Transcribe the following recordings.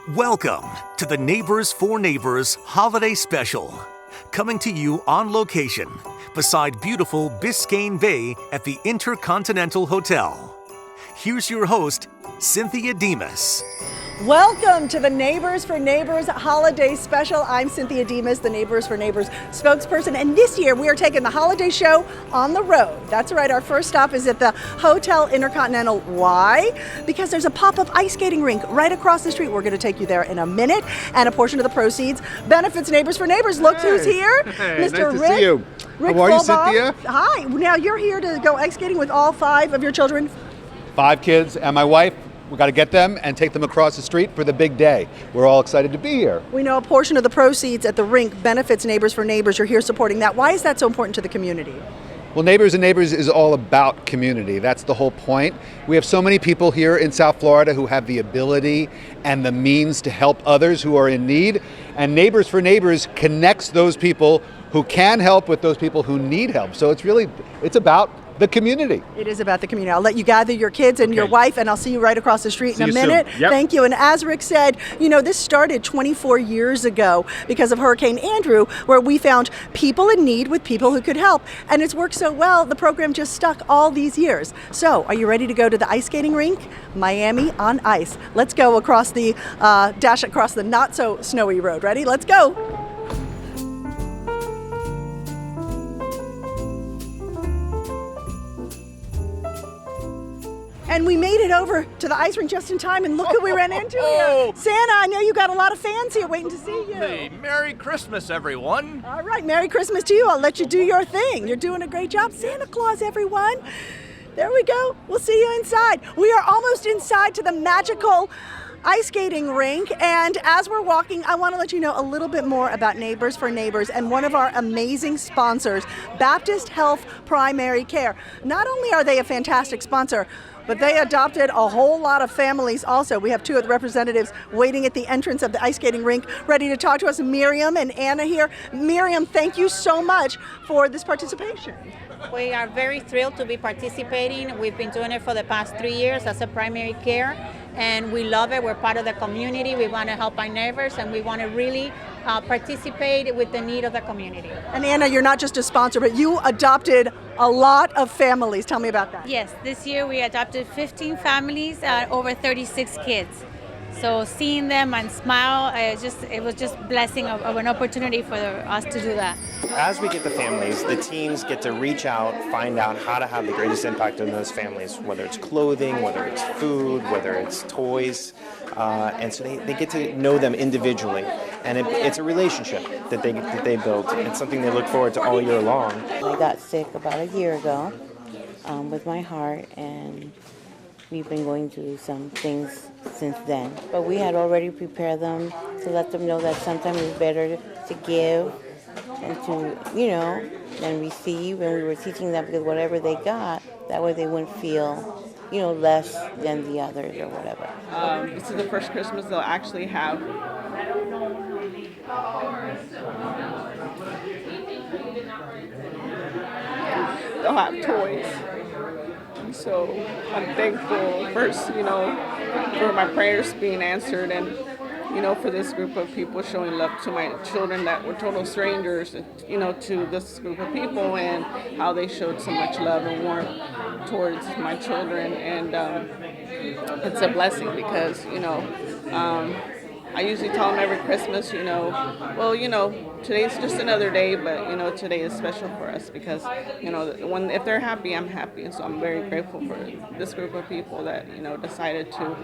Welcome to the Neighbors for Neighbors Holiday Special, coming to you on location beside beautiful Biscayne Bay at the Intercontinental Hotel. Here's your host, Cynthia Demos. Welcome to the Neighbors for Neighbors Holiday Special. I'm Cynthia Demos, the Neighbors for Neighbors spokesperson, and this year we are taking the holiday show on the road. That's right, our first stop is at the Hotel Intercontinental. Why? Because there's a pop-up ice skating rink right across the street. We're going to take you there in a minute, and a portion of the proceeds benefits Neighbors for Neighbors. Look who's here. Hey, Mr. nice Rick. to see you. Rick How are you, Fulbaum. Cynthia? Hi. Now you're here to go ice skating with all 5 of your children? 5 kids and my wife. We got to get them and take them across the street for the big day. We're all excited to be here. We know a portion of the proceeds at the rink benefits Neighbors for Neighbors. You're here supporting that. Why is that so important to the community? Well, Neighbors and Neighbors is all about community. That's the whole point. We have so many people here in South Florida who have the ability and the means to help others who are in need. And Neighbors for Neighbors connects those people who can help with those people who need help. So it's about the community. It is about the community. I'll let you gather your kids and your wife, and I'll see you right across the street in a minute. Yep. Thank you. And as Rick said, this started 24 years ago because of Hurricane Andrew, where we found people in need with people who could help. And it's worked so well, the program just stuck all these years. So, are you ready to go to the ice skating rink? Miami on ice. Let's go across the, dash across the not so snowy road. Ready? Let's go. And we made it over to the ice rink just in time, and look who we ran into here. Santa, I know you got a lot of fans here waiting to see you. Hey, Merry Christmas, everyone. All right, Merry Christmas to you. I'll let you do your thing. You're doing a great job. Santa Claus, everyone. There we go. We'll see you inside. We are almost inside to the magical ice skating rink, and as we're walking, I want to let you know a little bit more about Neighbors for Neighbors and one of our amazing sponsors, Baptist Health Primary Care. Not only are they a fantastic sponsor, but they adopted a whole lot of families also. We have 2 of the representatives waiting at the entrance of the ice skating rink, ready to talk to us. Miriam and Anna here. Miriam, thank you so much for this participation. We are very thrilled to be participating. We've been doing it for the past 3 years as a primary care, and we love it. We're part of the community. We want to help our neighbors, and we want to really participate with the need of the community. And Anna, you're not just a sponsor, but you adopted a lot of families. Tell me about that. Yes, this year we adopted 15 families, over 36 kids. So seeing them and smile, it was just blessing of an opportunity for us to do that. As we get the families, the teams get to reach out, find out how to have the greatest impact on those families, whether it's clothing, whether it's food, whether it's toys. And so they get to know them individually. And it's a relationship that they build. It's something they look forward to all year long. I got sick about a year ago with my heart, and we've been going through some things since then. But we had already prepared them to let them know that sometimes it's better to give and to, than receive. And we were teaching them because whatever they got, that way they wouldn't feel, less than the others or whatever. This is the first Christmas they'll actually have. They'll have toys. And so I'm thankful first, for my prayers being answered, and for this group of people showing love to my children that were total strangers, to this group of people, and how they showed so much love and warmth towards my children. And it's a blessing because, I usually tell them every Christmas, today's just another day, but, today is special for us because, if they're happy, I'm happy. And so I'm very grateful for this group of people that, decided to,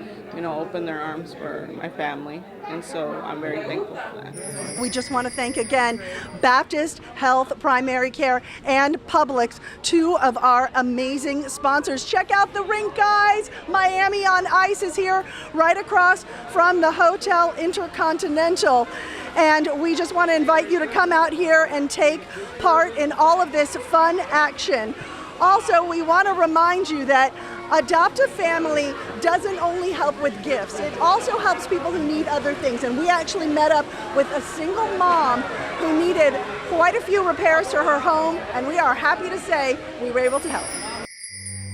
open their arms for my family. And so I'm very thankful for that. We just want to thank again Baptist Health Primary Care and Publix, 2 of our amazing sponsors. Check out the rink, guys. Miami on Ice is here right across from the Hotel Intercontinental. And we just want to invite you to come out here and take part in all of this fun action. Also, we want to remind you that Adopt a Family doesn't only help with gifts. It also helps people who need other things. And we actually met up with a single mom who needed quite a few repairs to her home, and we are happy to say we were able to help.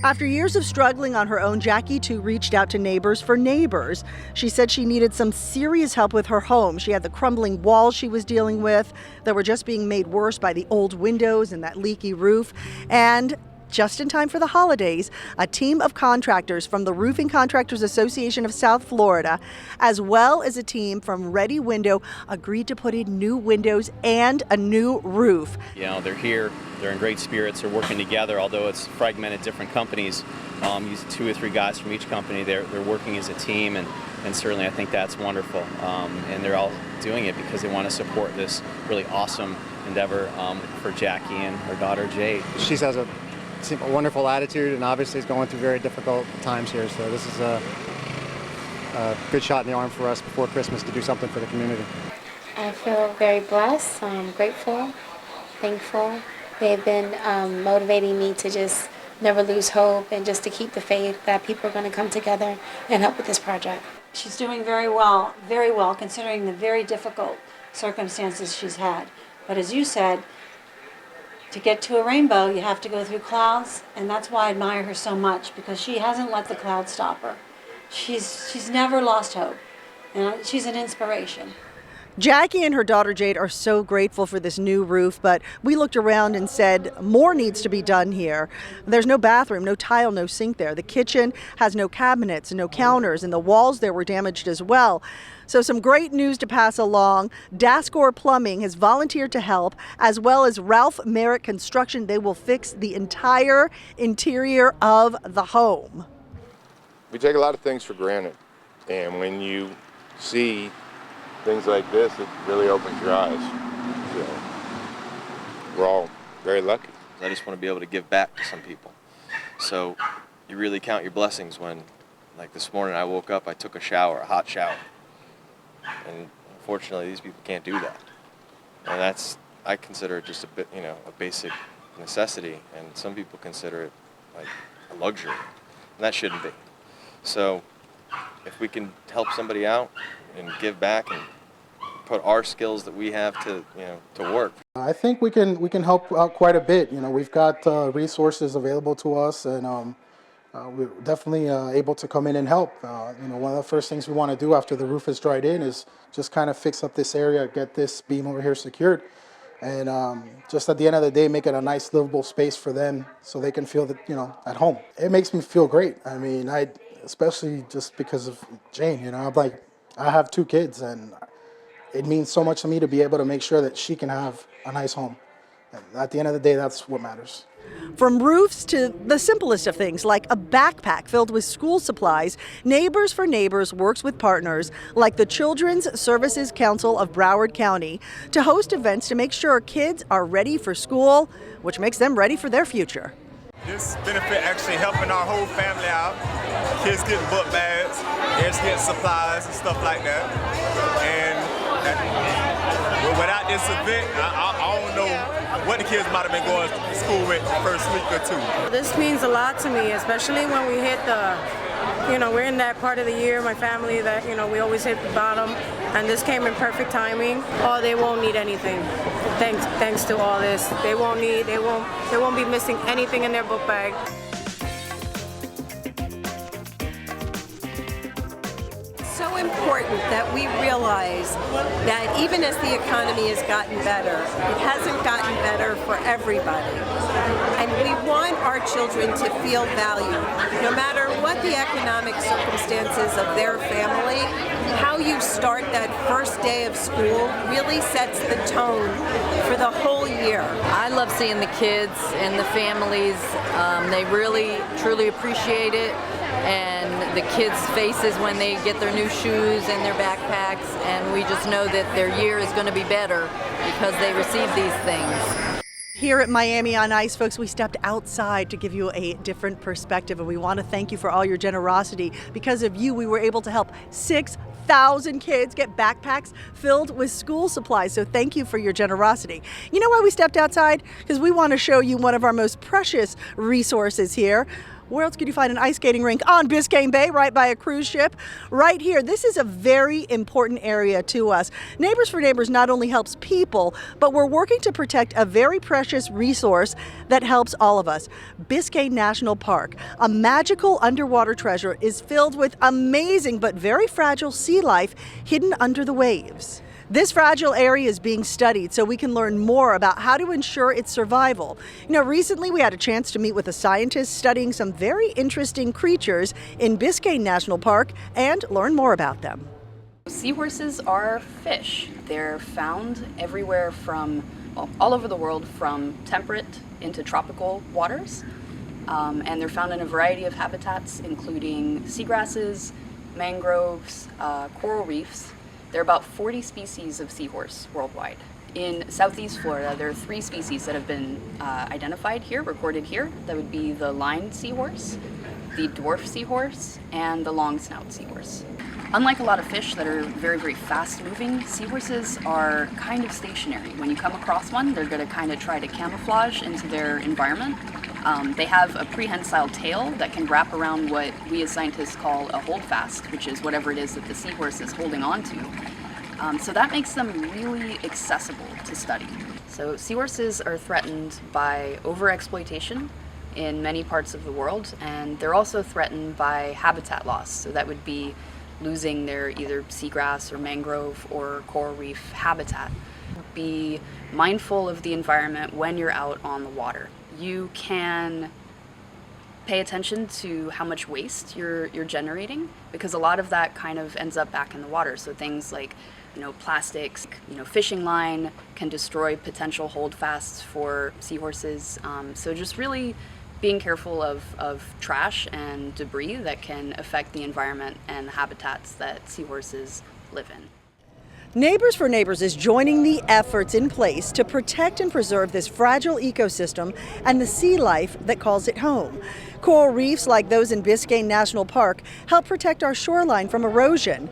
After years of struggling on her own, Jackie too reached out to Neighbors for Neighbors. She said she needed some serious help with her home. She had the crumbling walls she was dealing with that were just being made worse by the old windows and that leaky roof. And just in time for the holidays, a team of contractors from the Roofing Contractors Association of South Florida, as well as a team from Ready Window, agreed to put in new windows and a new roof. You know, they're here, they're in great spirits, they're working together, although it's fragmented different companies. Using 2 or 3 guys from each company, they're working as a team, and certainly I think that's wonderful. And they're all doing it because they want to support this really awesome endeavor for Jackie and her daughter Jade. She has a wonderful attitude and obviously is going through very difficult times here, so this is a good shot in the arm for us before Christmas to do something for the community. I feel very blessed, grateful, thankful. They've been motivating me to just never lose hope and just to keep the faith that people are going to come together and help with this project. She's doing very well considering the very difficult circumstances she's had. But as you said, to get to a rainbow, you have to go through clouds, and that's why I admire her so much, because she hasn't let the clouds stop her. She's never lost hope, and she's an inspiration. Jackie and her daughter Jade are so grateful for this new roof, but we looked around and said more needs to be done here. There's no bathroom, no tile, no sink there. The kitchen has no cabinets, no counters, and the walls there were damaged as well. So some great news to pass along. Dascor Plumbing has volunteered to help, as well as Ralph Merritt Construction. They will fix the entire interior of the home. We take a lot of things for granted, and when you see things like this, it really opens your eyes. So we're all very lucky. I just want to be able to give back to some people. So you really count your blessings when, like this morning I woke up, I took a shower, a hot shower. And unfortunately, these people can't do that. And I consider it just a bit, a basic necessity, and some people consider it like a luxury, and that shouldn't be. So if we can help somebody out and give back and put our skills that we have to work. I think we can help out quite a bit. We've got resources available to us, and we're definitely able to come in and help. One of the first things we want to do after the roof is dried in is just kind of fix up this area, get this beam over here secured, and just at the end of the day, make it a nice livable space for them so they can feel that, at home. It makes me feel great. I mean, especially just because of Jane, I have 2 kids, and it means so much to me to be able to make sure that she can have a nice home. And at the end of the day, that's what matters. From roofs to the simplest of things, like a backpack filled with school supplies, Neighbors for Neighbors works with partners like the Children's Services Council of Broward County to host events to make sure kids are ready for school, which makes them ready for their future. This benefit actually helping our whole family out. Kids getting book bags, kids getting supplies and stuff like that. And without this event, I don't know what the kids might have been going to school with the first week or 2. This means a lot to me, especially when we hit we're in that part of the year, my family, that, we always hit the bottom, and this came in perfect timing. Oh, they won't need anything. Thanks to all this. They won't be missing anything in their book bag. So important that we realize that even as the economy has gotten better, it hasn't gotten better for everybody. And we want our children to feel valued. No matter what the economic circumstances of their family, how you start that first day of school really sets the tone for the whole year. I love seeing the kids and the families. They really, truly appreciate it. And the kids' faces when they get their new shoes and their backpacks, and we just know that their year is going to be better because they receive these things. Here at Miami on Ice, folks, we stepped outside to give you a different perspective, and we want to thank you for all your generosity. Because of you, we were able to help 6,000 kids get backpacks filled with school supplies. So thank you for your generosity. You know why we stepped outside? Because we want to show you one of our most precious resources here. Where else could you find an ice skating rink? On Biscayne Bay, right by a cruise ship. Right here. This is a very important area to us. Neighbors for Neighbors not only helps people, but we're working to protect a very precious resource that helps all of us. Biscayne National Park, a magical underwater treasure, is filled with amazing but very fragile sea life hidden under the waves. This fragile area is being studied so we can learn more about how to ensure its survival. Recently we had a chance to meet with a scientist studying some very interesting creatures in Biscayne National Park and learn more about them. Seahorses are fish. They're found everywhere from, all over the world, from temperate into tropical waters. And they're found in a variety of habitats, including seagrasses, mangroves, coral reefs. There are about 40 species of seahorse worldwide. In southeast Florida, there are 3 species that have been identified here, recorded here. That would be the line seahorse, the dwarf seahorse, and the long snout seahorse. Unlike a lot of fish that are very, very fast moving, seahorses are kind of stationary. When you come across one, they're going to kind of try to camouflage into their environment. They have a prehensile tail that can wrap around what we as scientists call a holdfast, which is whatever it is that the seahorse is holding on to. So that makes them really accessible to study. So seahorses are threatened by overexploitation in many parts of the world, and they're also threatened by habitat loss. So that would be losing their either seagrass or mangrove or coral reef habitat. Be mindful of the environment when you're out on the water. You can pay attention to how much waste you're generating, because a lot of that kind of ends up back in the water. So things like, plastics, fishing line can destroy potential holdfasts for seahorses. So just really being careful of trash and debris that can affect the environment and the habitats that seahorses live in. Neighbors for Neighbors is joining the efforts in place to protect and preserve this fragile ecosystem and the sea life that calls it home. Coral reefs like those in Biscayne National Park help protect our shoreline from erosion.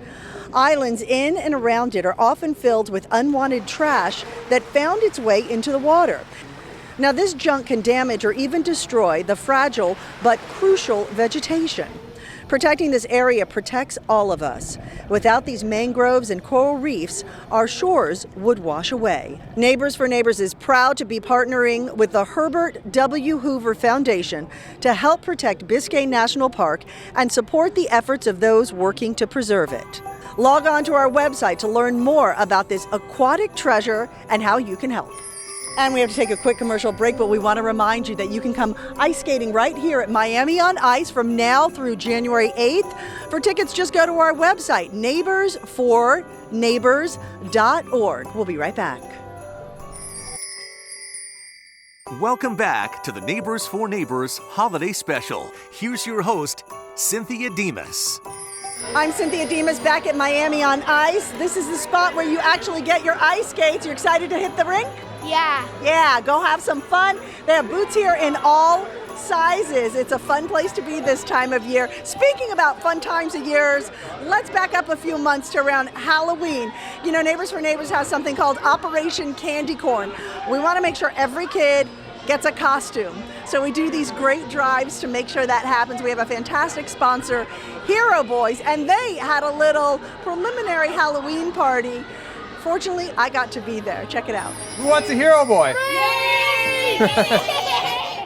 Islands in and around it are often filled with unwanted trash that found its way into the water. Now, this junk can damage or even destroy the fragile but crucial vegetation. Protecting this area protects all of us. Without these mangroves and coral reefs, our shores would wash away. Neighbors for Neighbors is proud to be partnering with the Herbert W. Hoover Foundation to help protect Biscayne National Park and support the efforts of those working to preserve it. Log on to our website to learn more about this aquatic treasure and how you can help. And we have to take a quick commercial break, but we want to remind you that you can come ice skating right here at Miami on Ice from now through January 8th. For tickets, just go to our website, neighborsforneighbors.org. We'll be right back. Welcome back to the Neighbors for Neighbors Holiday Special. Here's your host, Cynthia Demos. I'm Cynthia Demos back at Miami on Ice. This is the spot where you actually get your ice skates. You're excited to hit the rink? Yeah. Yeah, go have some fun. They have boots here in all sizes. It's a fun place to be this time of year. Speaking about fun times of years, let's back up a few months to around Halloween. Neighbors for Neighbors has something called Operation Candy Corn. We want to make sure every kid gets a costume. So we do these great drives to make sure that happens. We have a fantastic sponsor, Hero Boys, and they had a little preliminary Halloween party. Fortunately, I got to be there. Check it out. Who wants a hero boy?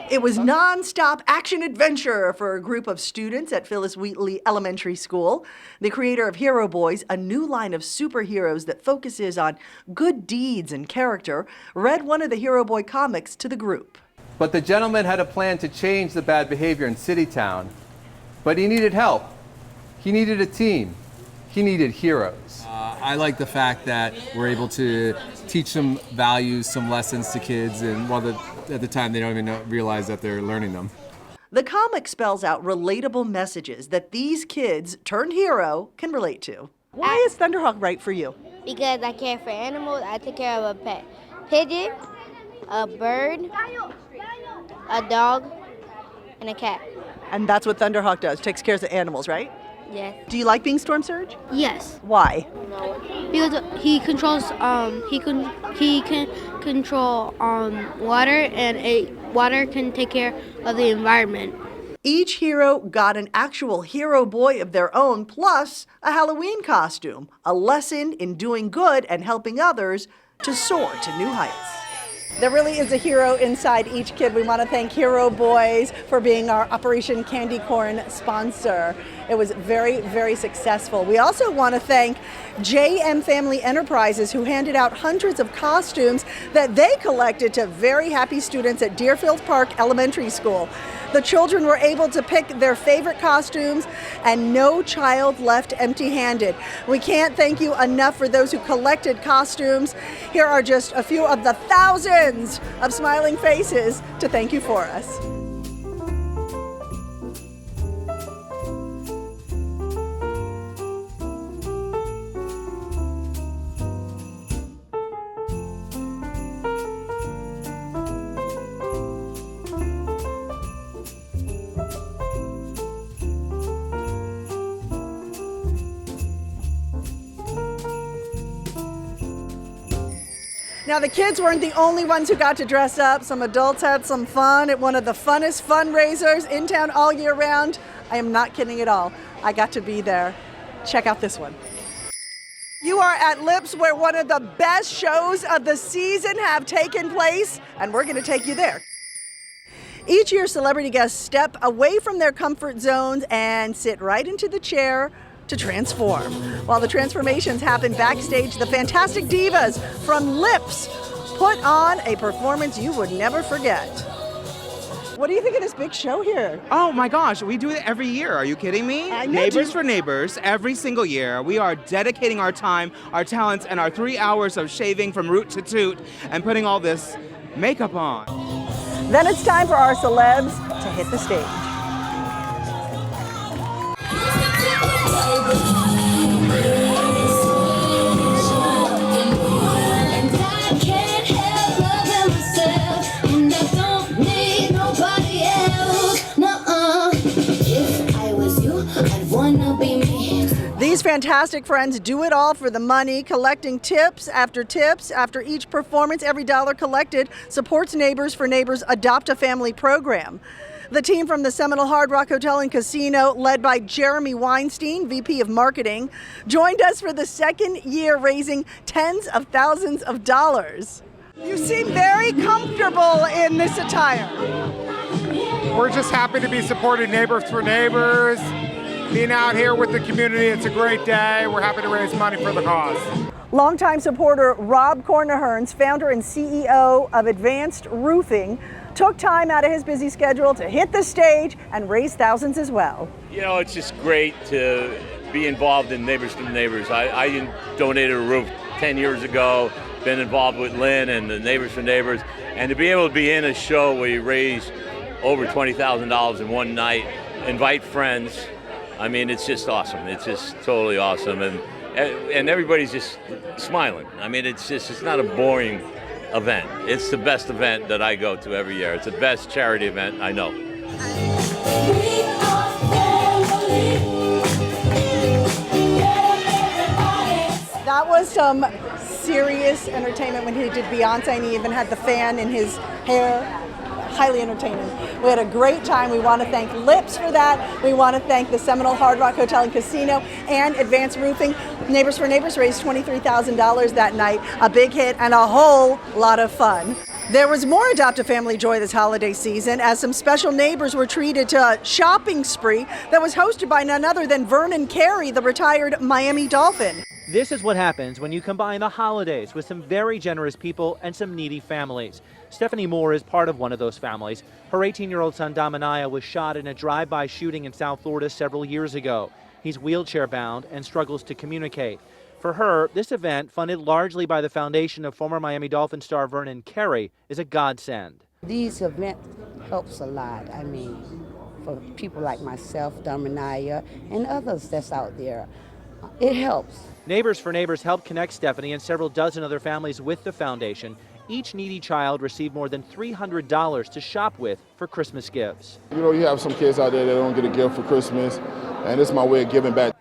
It was non-stop action adventure for a group of students at Phyllis Wheatley Elementary School. The creator of Hero Boys, a new line of superheroes that focuses on good deeds and character, read one of the Hero Boy comics to the group. But the gentleman had a plan to change the bad behavior in Citytown. But he needed help. He needed a team. He needed heroes. I like the fact that we're able to teach some values, some lessons to kids, and at the time they don't even realize that they're learning them. The comic spells out relatable messages that these kids turned hero can relate to. Why is Thunderhawk right for you? Because I care for animals. I take care of a pet pigeon, a bird, a dog, and a cat. And that's what Thunderhawk does, takes care of the animals, right? Yes. Do you like being Storm Surge? Yes. Why? Because he controls he can control water, and water can take care of the environment. Each hero got an actual hero boy of their own, plus a Halloween costume, a lesson in doing good and helping others to soar to new heights. There really is a hero inside each kid. We want to thank Hero Boys for being our Operation Candy Corn sponsor. It was very, very successful. We also want to thank JM Family Enterprises, who handed out hundreds of costumes that they collected to very happy students at Deerfield Park Elementary School. The children were able to pick their favorite costumes, and no child left empty-handed. We can't thank you enough for those who collected costumes. Here are just a few of the thousands of smiling faces to thank you for us. Now, the kids weren't the only ones who got to dress up. Some adults had some fun at one of the funnest fundraisers in town all year round. I am not kidding at all. I got to be there. Check out this one. You are at Lips, where one of the best shows of the season have taken place, and we're going to take you there. Each year, celebrity guests step away from their comfort zones and sit right into the chair to transform. While the transformations happen backstage, the fantastic divas from Lips put on a performance you would never forget. What do you think of this big show here? Oh my gosh, we do it every year. Are you kidding me? Neighbors for Neighbors, every single year. We are dedicating our time, our talents, and our 3 hours of shaving from root to toot and putting all this makeup on. Then it's time for our celebs to hit the stage. These fantastic friends do it all for the money, collecting tips after each performance. Every dollar collected supports Neighbors for Neighbors Adopt a Family program. The team from the Seminole Hard Rock Hotel and Casino, led by Jeremy Weinstein, VP of Marketing, joined us for the second year, raising tens of thousands of dollars. You seem very comfortable in this attire. We're just happy to be supporting Neighbors for Neighbors. Being out here with the community, it's a great day. We're happy to raise money for the cause. Longtime supporter Rob Cornaherns, founder and CEO of Advanced Roofing, took time out of his busy schedule to hit the stage and raise thousands as well. You know, it's just great to be involved in Neighbors for Neighbors. I donated a roof 10 years ago, been involved with Lynn and the Neighbors for Neighbors, and to be able to be in a show where you raise over $20,000 in one night, invite friends, I mean, it's just awesome. It's just totally awesome, and everybody's just smiling. I mean, it's not a boring event. It's the best event that I go to every year. It's the best charity event I know. That was some serious entertainment when he did Beyonce, and he even had the fan in his hair. Highly entertaining. We had a great time. We want to thank Lips for that. We want to thank the Seminole Hard Rock Hotel and Casino and Advanced Roofing. Neighbors for Neighbors raised $23,000 that night. A big hit and a whole lot of fun. There was more Adopt a Family joy this holiday season as some special neighbors were treated to a shopping spree that was hosted by none other than Vernon Carey, the retired Miami Dolphin. This is what happens when you combine the holidays with some very generous people and some needy families. Stephanie Moore is part of one of those families. Her 18-year-old son Damanaya was shot in a drive-by shooting in South Florida several years ago. He's wheelchair-bound and struggles to communicate. For her, this event, funded largely by the foundation of former Miami Dolphin star Vernon Carey, is a godsend. These events helps a lot. I mean, for people like myself, Damanaya, and others that's out there, it helps. Neighbors for Neighbors helped connect Stephanie and several dozen other families with the foundation. Each needy child received more than $300 to shop with for Christmas gifts. You know, you have some kids out there that don't get a gift for Christmas, and it's my way of giving back.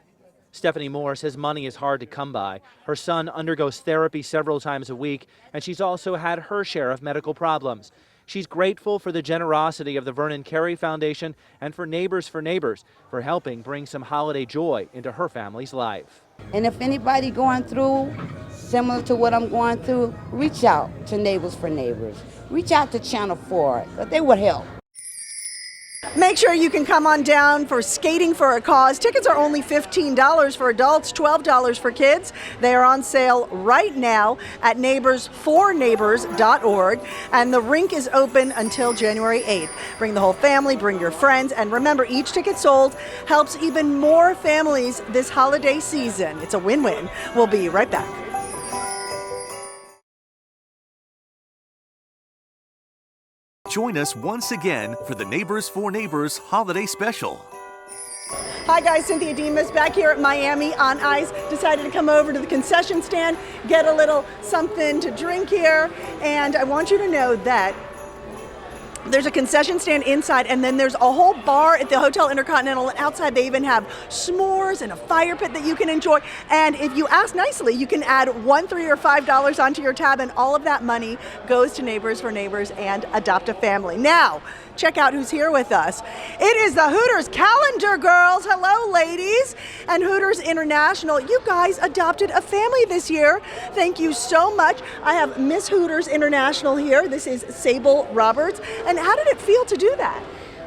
Stephanie Moore says money is hard to come by. Her son undergoes therapy several times a week, and she's also had her share of medical problems. She's grateful for the generosity of the Vernon Carey Foundation and for Neighbors for helping bring some holiday joy into her family's life. And if anybody going through similar to what I'm going through, reach out to Neighbors for Neighbors. Reach out to Channel 4, but they would help. Make sure you can come on down for Skating for a Cause. Tickets are only $15 for adults, $12 for kids. They are on sale right now at neighborsforneighbors.org, and the rink is open until January 8th. Bring the whole family, bring your friends, and remember, each ticket sold helps even more families this holiday season. It's a win-win. We'll be right back. Join us once again for the Neighbors for Neighbors Holiday Special. Hi guys, Cynthia Demos back here at Miami on Ice. Decided to come over to the concession stand, get a little something to drink here, and I want you to know that there's a concession stand inside, and then there's a whole bar at the Hotel Intercontinental, and outside they even have s'mores and a fire pit that you can enjoy. And if you ask nicely, you can add $1, $3, or $5 onto your tab, and all of that money goes to Neighbors for Neighbors and Adopt a Family. Now, check out who's here with us. It is the Hooters Calendar Girls. Hello, ladies. And Hooters International, you guys adopted a family this year. Thank you so much. I have Miss Hooters International here. This is Sable Roberts. And how did it feel to do that?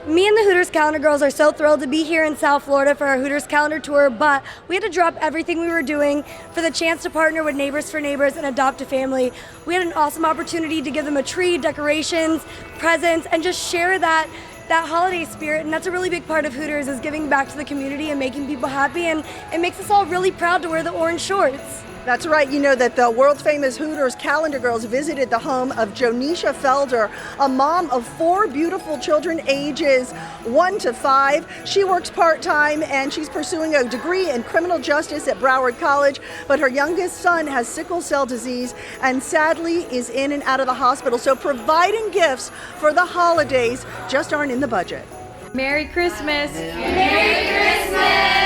Me and the Hooters Calendar Girls are so thrilled to be here in South Florida for our Hooters Calendar Tour, but we had to drop everything we were doing for the chance to partner with Neighbors for Neighbors and Adopt a Family. We had an awesome opportunity to give them a tree, decorations, presents, and just share that holiday spirit, and that's a really big part of Hooters, is giving back to the community and making people happy, and it makes us all really proud to wear the orange shorts. That's right. You know that the world famous Hooters Calendar Girls visited the home of Jonisha Felder, a mom of 4 beautiful children ages 1 to 5. She works part-time and she's pursuing a degree in criminal justice at Broward College, but her youngest son has sickle cell disease and sadly is in and out of the hospital. So providing gifts for the holidays just aren't in the budget. Merry Christmas. Merry Christmas.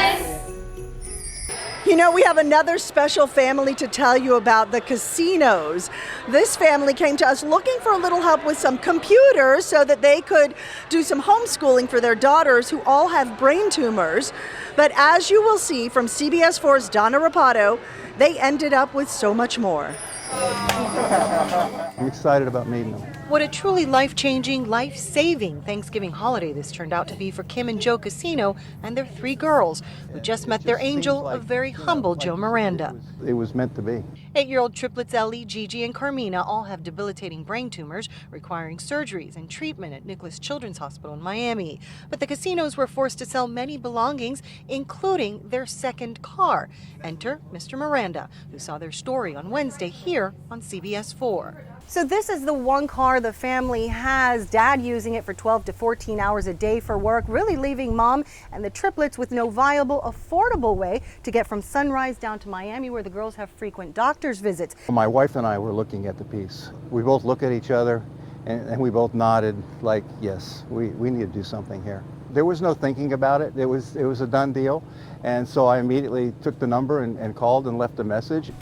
You know, we have another special family to tell you about, the Cosenos. This family came to us looking for a little help with some computers so that they could do some homeschooling for their daughters who all have brain tumors. But as you will see from CBS 4's Donna Rapado, they ended up with so much more. I'm excited about meeting them. What a truly life-changing, life-saving Thanksgiving holiday this turned out to be for Kim and Joe Coseno and their 3 girls, who just met their angel, a very humble Joe Miranda. It was meant to be. 8-year-old triplets Ellie, Gigi, and Carmina all have debilitating brain tumors requiring surgeries and treatment at Nicholas Children's Hospital in Miami. But the Cosenos were forced to sell many belongings, including their second car. Enter Mr. Miranda, who saw their story on Wednesday here on CBS 4. So this is the one car the family has, Dad using it for 12 to 14 hours a day for work, really leaving Mom and the triplets with no viable, affordable way to get from Sunrise down to Miami, where the girls have frequent doctor's visits. My wife and I were looking at the piece. We both looked at each other and we both nodded like, yes, we need to do something here. There was no thinking about it. It was a done deal. And so I immediately took the number and called and left a message.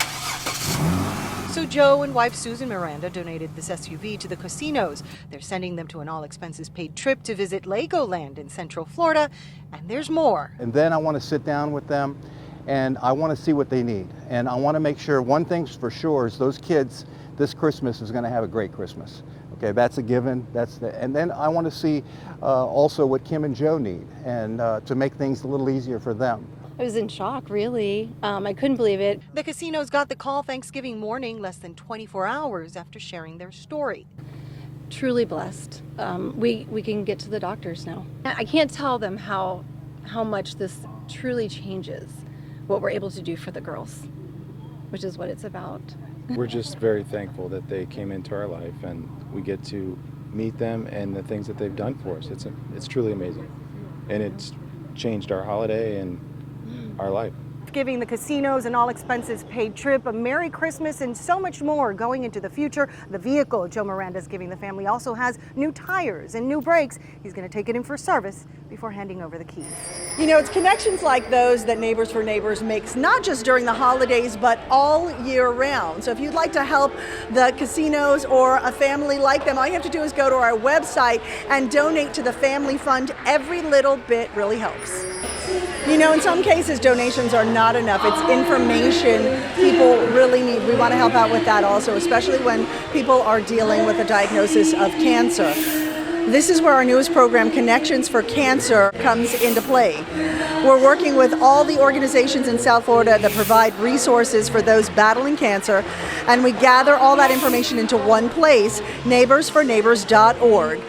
So Joe and wife Susan Miranda donated this SUV to the Cosenos. They're sending them to an all-expenses-paid trip to visit Legoland in Central Florida, and there's more. And then I want to sit down with them, and I want to see what they need. And I want to make sure, one thing's for sure, is those kids this Christmas is going to have a great Christmas. Okay, that's a given. And then I want to see also what Kim and Joe need, and to make things a little easier for them. I was in shock, really. I couldn't believe it. The Cosenos got the call Thanksgiving morning, less than 24 hours after sharing their story. Truly blessed. We can get to the doctors now. I can't tell them how much this truly changes what we're able to do for the girls, which is what it's about. We're just very thankful that they came into our life and we get to meet them and the things that they've done for us. It's truly amazing. And it's changed our holiday and our life. giving, the casinos, and all expenses paid trip, a Merry Christmas, and so much more going into the future. The vehicle Joe Miranda is giving the family also has new tires and new brakes. He's going to take it in for service before handing over the keys. You know, it's connections like those that Neighbors for Neighbors makes, not just during the holidays, but all year round. So if you'd like to help the casinos or a family like them, all you have to do is go to our website and donate to the family fund. Every little bit really helps. You know, in some cases, donations are not enough. It's information people really need. We want to help out with that also, especially when people are dealing with a diagnosis of cancer. This is where our newest program, Connections for Cancer, comes into play. We're working with all the organizations in South Florida that provide resources for those battling cancer, and we gather all that information into one place, neighborsforneighbors.org.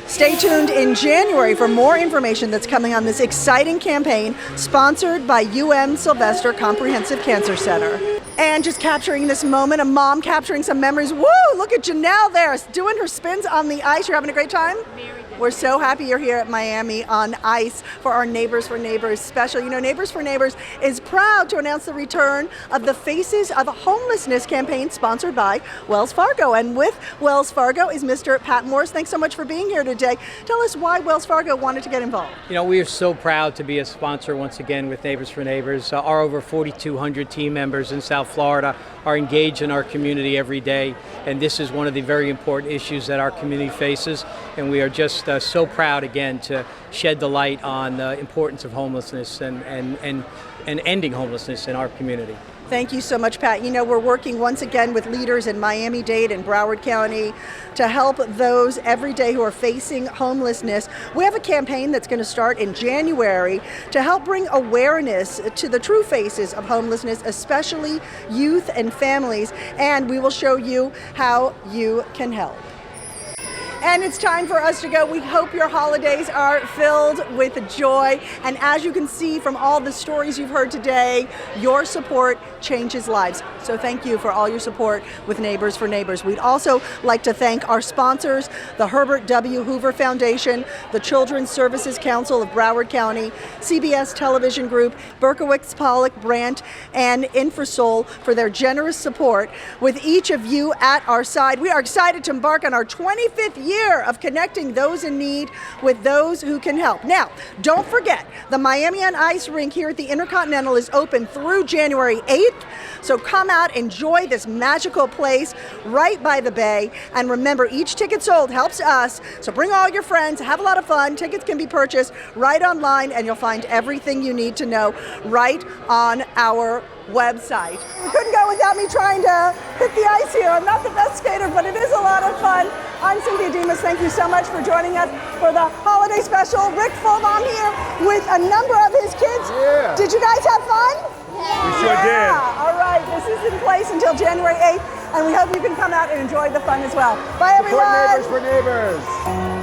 Stay tuned in January for more information that's coming on this exciting campaign sponsored by Sylvester Comprehensive Cancer Center. And just capturing this moment, a mom capturing some memories. Woo! Look at Janelle there doing her spins on the ice. You're having a great time? We're so happy you're here at Miami on ice for our Neighbors for Neighbors special. You know, Neighbors for Neighbors is proud to announce the return of the Faces of Homelessness campaign sponsored by Wells Fargo. And with Wells Fargo is Mr. Pat Morris. Thanks so much for being here today. Tell us why Wells Fargo wanted to get involved. You know, we are so proud to be a sponsor once again with Neighbors for Neighbors. Our over 4,200 team members in South Florida are engaged in our community every day, and this is one of the very important issues that our community faces, and we are just so proud again to shed the light on the importance of homelessness and ending homelessness in our community. Thank you so much, Pat. You know, we're working once again with leaders in Miami-Dade and Broward County to help those every day who are facing homelessness. We have a campaign that's going to start in January to help bring awareness to the true faces of homelessness, especially youth and families, and we will show you how you can help. And it's time for us to go. We hope your holidays are filled with joy. And as you can see from all the stories you've heard today, your support changes lives. So thank you for all your support with Neighbors for Neighbors. We'd also like to thank our sponsors, the Herbert W. Hoover Foundation, the Children's Services Council of Broward County, CBS Television Group, Berkowitz, Pollock, Brandt, and Infrasol for their generous support. With each of you at our side, we are excited to embark on our 25th year of connecting those in need with those who can help. Now, don't forget, the Miami on Ice rink here at the Intercontinental is open through January 8th. So come out, enjoy this magical place right by the bay. And remember, each ticket sold helps us. So bring all your friends, have a lot of fun. Tickets can be purchased right online, and you'll find everything you need to know right on our website. You couldn't go without me trying to hit the ice here. I'm not the best skater, but it is a lot of fun. I'm Cynthia Demos. Thank you so much for joining us for the holiday special. Rick Fulbaum here with a number of his kids. Yeah. Did you guys have fun? We sure did. All right, this is in place until January 8th, and we hope you can come out and enjoy the fun as well. Bye, everyone. Support Neighbors for Neighbors.